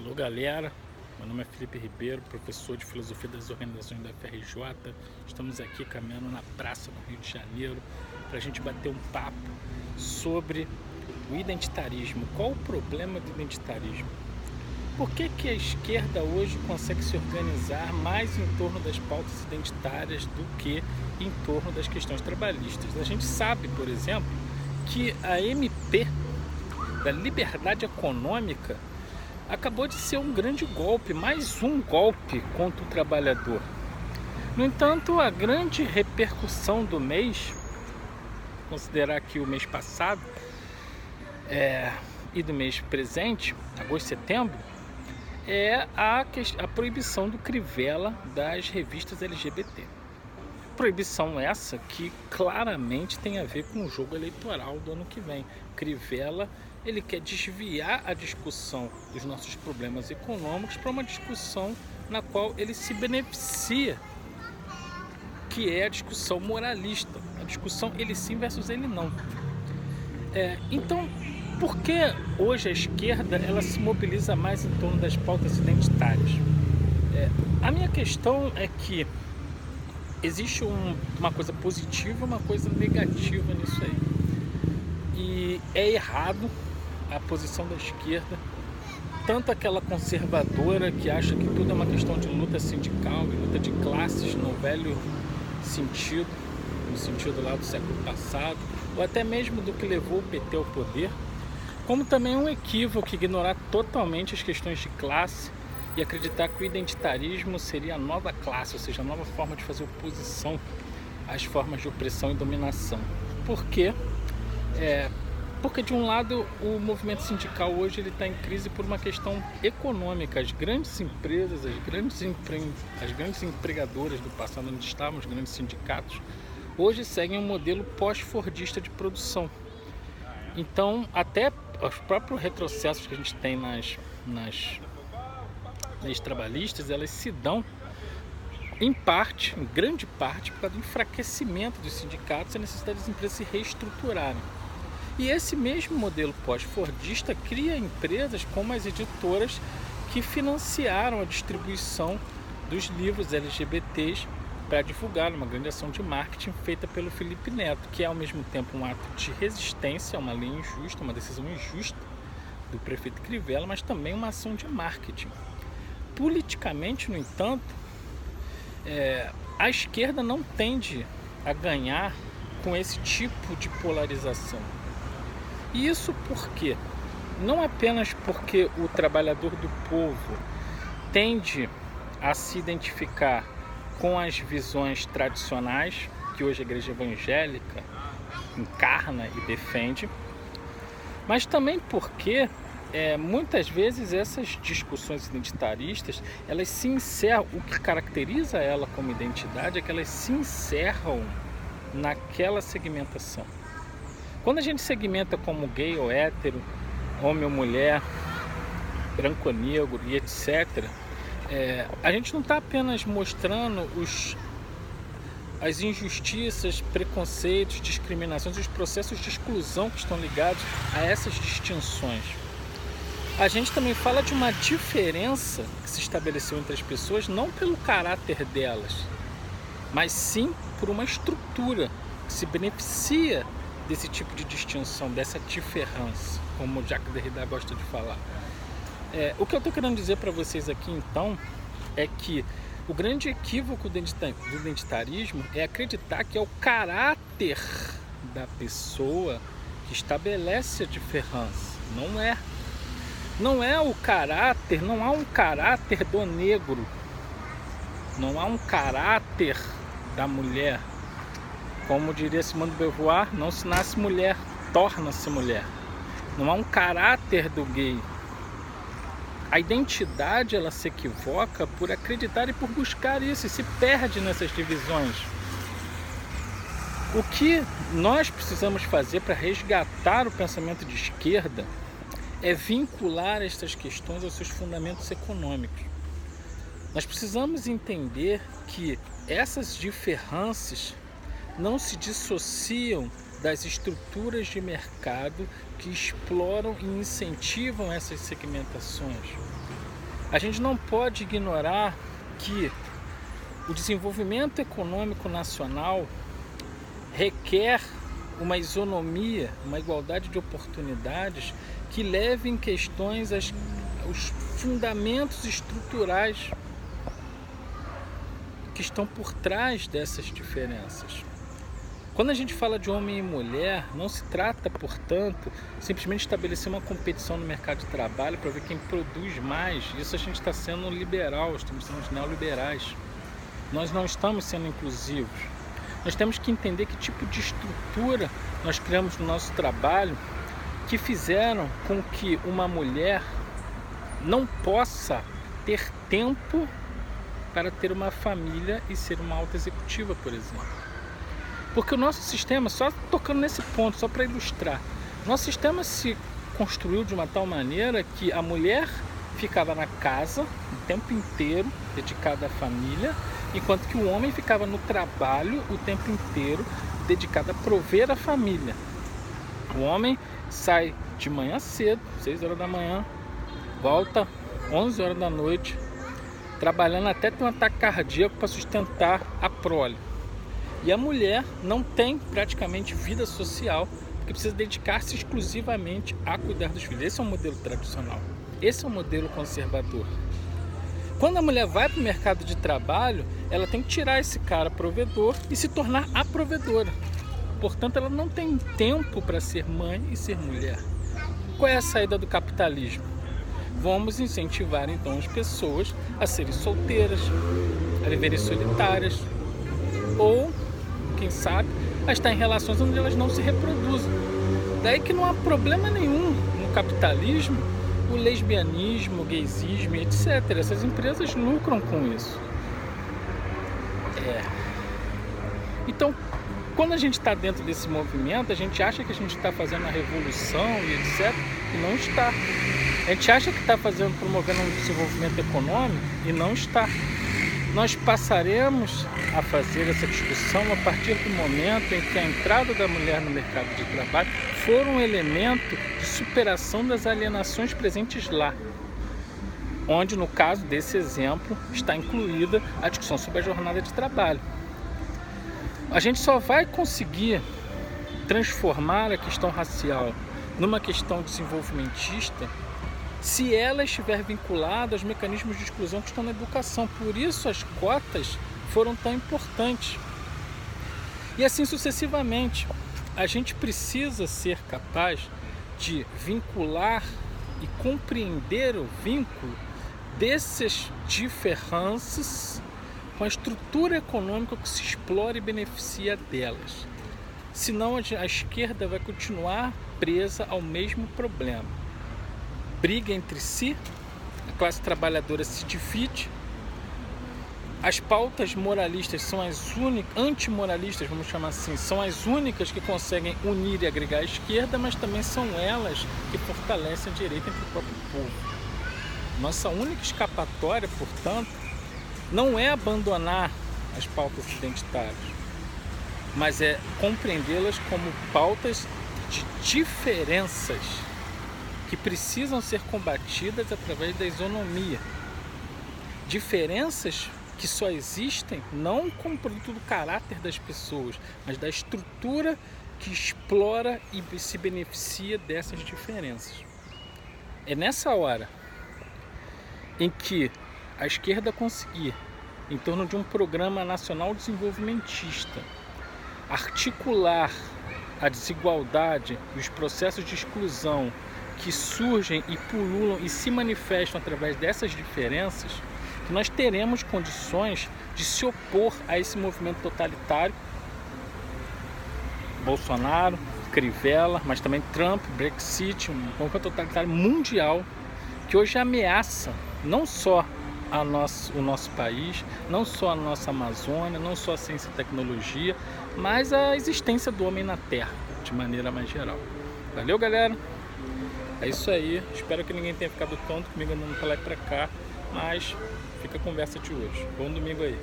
Alô galera, meu nome é Felipe Ribeiro, professor de Filosofia das Organizações da FRJ. Estamos aqui caminhando na praça no Rio de Janeiro para a gente bater um papo sobre o identitarismo. Qual o problema do identitarismo? Por que a esquerda hoje consegue se organizar mais em torno das pautas identitárias do que em torno das questões trabalhistas? A gente sabe, por exemplo, que a MP da liberdade econômica acabou de ser um grande golpe, mais um golpe contra o trabalhador. No entanto, a grande repercussão do mês, considerar que o mês passado e do mês presente, agosto e setembro, é a proibição do Crivella das revistas LGBT. Proibição essa que claramente tem a ver com o jogo eleitoral do ano que vem. Crivella, ele quer desviar a discussão dos nossos problemas econômicos para uma discussão na qual ele se beneficia, que é a discussão moralista, a discussão ele sim versus ele não. Então, por que hoje a esquerda ela se mobiliza mais em torno das pautas identitárias? A minha questão é que existe uma coisa positiva e uma coisa negativa nisso aí. E é errado a posição da esquerda, tanto aquela conservadora que acha que tudo é uma questão de luta sindical e luta de classes no velho sentido, no sentido lá do século passado, ou até mesmo do que levou o PT ao poder, como também um equívoco ignorar totalmente as questões de classe e acreditar que o identitarismo seria a nova classe, ou seja, a nova forma de fazer oposição às formas de opressão e dominação. Por quê? Porque de um lado o movimento sindical hoje ele está em crise por uma questão econômica. As grandes empresas, as grandes empregadoras do passado, onde estavam os grandes sindicatos, hoje seguem um modelo pós-fordista de produção. Então até os próprios retrocessos que a gente tem nas leis trabalhistas, elas se dão em grande parte, por causa do enfraquecimento dos sindicatos e a necessidade das empresas se reestruturarem. E esse mesmo modelo pós-fordista cria empresas como as editoras que financiaram a distribuição dos livros LGBTs para divulgar uma grande ação de marketing feita pelo Felipe Neto, que é ao mesmo tempo um ato de resistência a uma lei injusta, uma decisão injusta do prefeito Crivella, mas também uma ação de marketing. Politicamente, no entanto, a esquerda não tende a ganhar com esse tipo de polarização. E isso por quê? Não apenas porque o trabalhador do povo tende a se identificar com as visões tradicionais que hoje a igreja evangélica encarna e defende, mas também porque muitas vezes essas discussões identitaristas, elas se encerram, o que caracteriza ela como identidade é que elas se encerram naquela segmentação. Quando a gente segmenta como gay ou hétero, homem ou mulher, branco ou negro e etc., a gente não está apenas mostrando as injustiças, preconceitos, discriminações, os processos de exclusão que estão ligados a essas distinções. A gente também fala de uma diferença que se estabeleceu entre as pessoas, não pelo caráter delas, mas sim por uma estrutura que se beneficia desse tipo de distinção, dessa diferença, como o Jacques Derrida gosta de falar. O que eu estou querendo dizer para vocês aqui, então, é que o grande equívoco do identitarismo é acreditar que é o caráter da pessoa que estabelece a diferença. Não é o caráter, não há um caráter do negro, não há um caráter da mulher. Como diria Simone de Beauvoir, não se nasce mulher, torna-se mulher. Não há um caráter do gay. A identidade ela se equivoca por acreditar e por buscar isso e se perde nessas divisões. O que nós precisamos fazer para resgatar o pensamento de esquerda é vincular estas questões aos seus fundamentos econômicos. Nós precisamos entender que essas diferenças não se dissociam das estruturas de mercado que exploram e incentivam essas segmentações. A gente não pode ignorar que o desenvolvimento econômico nacional requer uma isonomia, uma igualdade de oportunidades que leve em questões os fundamentos estruturais que estão por trás dessas diferenças. Quando a gente fala de homem e mulher, não se trata, portanto, simplesmente estabelecer uma competição no mercado de trabalho para ver quem produz mais. Isso a gente está sendo liberal, estamos sendo neoliberais. Nós não estamos sendo inclusivos. Nós temos que entender que tipo de estrutura nós criamos no nosso trabalho que fizeram com que uma mulher não possa ter tempo para ter uma família e ser uma alta executiva, por exemplo. Porque o nosso sistema, só tocando nesse ponto, só para ilustrar, nosso sistema se construiu de uma tal maneira que a mulher ficava na casa o tempo inteiro, dedicada à família, enquanto que o homem ficava no trabalho o tempo inteiro, dedicado a prover a família. O homem sai de manhã cedo, 6 horas da manhã, volta 11 horas da noite, trabalhando até ter um ataque cardíaco para sustentar a prole. E a mulher não tem praticamente vida social, porque precisa dedicar-se exclusivamente a cuidar dos filhos. Esse é um modelo tradicional, esse é um modelo conservador. Quando a mulher vai para o mercado de trabalho, ela tem que tirar esse cara provedor e se tornar a provedora. Portanto, ela não tem tempo para ser mãe e ser mulher. Qual é a saída do capitalismo? Vamos incentivar então as pessoas a serem solteiras, a viverem solitárias, ou, quem sabe, a estar em relações onde elas não se reproduzem. Daí que não há problema nenhum no capitalismo, o lesbianismo, o gaysismo, etc. Essas empresas lucram com isso. Então, quando a gente está dentro desse movimento, a gente acha que a gente está fazendo a revolução e etc. E não está. A gente acha que está promovendo um desenvolvimento econômico e não está. Nós passaremos a fazer essa discussão a partir do momento em que a entrada da mulher no mercado de trabalho for um elemento de superação das alienações presentes lá, onde, no caso desse exemplo, está incluída a discussão sobre a jornada de trabalho. A gente só vai conseguir transformar a questão racial numa questão desenvolvimentista se ela estiver vinculada aos mecanismos de exclusão que estão na educação. Por isso as cotas foram tão importantes. E assim sucessivamente. A gente precisa ser capaz de vincular e compreender o vínculo dessas diferenças com a estrutura econômica que se explora e beneficia delas. Senão a esquerda vai continuar presa ao mesmo problema. Briga entre si, a classe trabalhadora se divide, as pautas moralistas são as únicas, antimoralistas, vamos chamar assim, são as únicas que conseguem unir e agregar a esquerda, mas também são elas que fortalecem a direita entre o próprio povo. Nossa única escapatória, portanto, não é abandonar as pautas identitárias, mas é compreendê-las como pautas de diferenças que precisam ser combatidas através da isonomia. Diferenças que só existem não como produto do caráter das pessoas, mas da estrutura que explora e se beneficia dessas diferenças. É nessa hora em que a esquerda conseguir, em torno de um programa nacional desenvolvimentista, articular a desigualdade e os processos de exclusão que surgem e pululam e se manifestam através dessas diferenças, que nós teremos condições de se opor a esse movimento totalitário, Bolsonaro, Crivella, mas também Trump, Brexit, um movimento totalitário mundial que hoje ameaça não só o nosso país, não só a nossa Amazônia, não só a ciência e tecnologia, mas a existência do homem na Terra, de maneira mais geral. Valeu, galera? É isso aí, espero que ninguém tenha ficado tonto comigo andando pra lá e pra cá, mas fica a conversa de hoje. Bom domingo aí.